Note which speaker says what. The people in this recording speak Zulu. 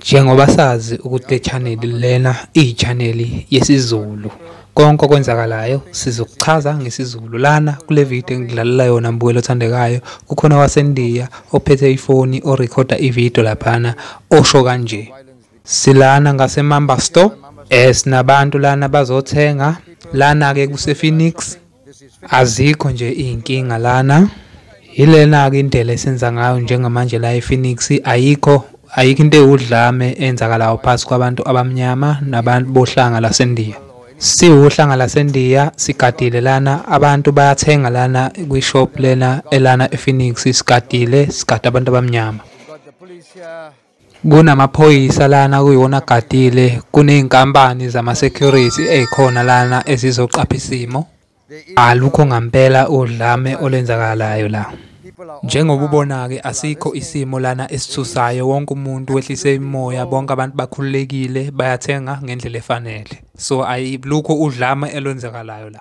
Speaker 1: Njengoba sazi ukuthi le channel lena i-channel yesiZulu. Konke okwenzakalayo sizokuchaza ngesiZulu. Lana kule video engidlalela yona mbukelo othandekayo kukhona waseNdiya ophethe ifoni orecorda ivideo laphana osho kanje. Silana ngaseMamba Store sinabantu lana bazothenga. Lana ke kuse Phoenix azikho nje inkinga lana. Yilena ke indlela esenza ngayo njengamanje la ePhoenix ayikho into eudlame enzakalayo phakathi kwabantu abamnyama nabantu bohlanga laseNdiya. Siwuhlanga laseNdiya sigadile lana abantu bayathenga lana kwi-shop lena elana ePhoenix sigada abantu abamnyama. Kunamaphoyisa lana kuyona gadile, kuney'nkampani zama-security ey'khona lana ezizoqapha isimo. Alukho ngampela udlame olenzakalayo la. Njengoba ubona-ke asikho isimo lana esithusayo, wonke umuntu wehlise imoya, bonke abantu bakhululekile bayathenga ngendlela efanele. So ayilukho udlame elwenzakalayo la.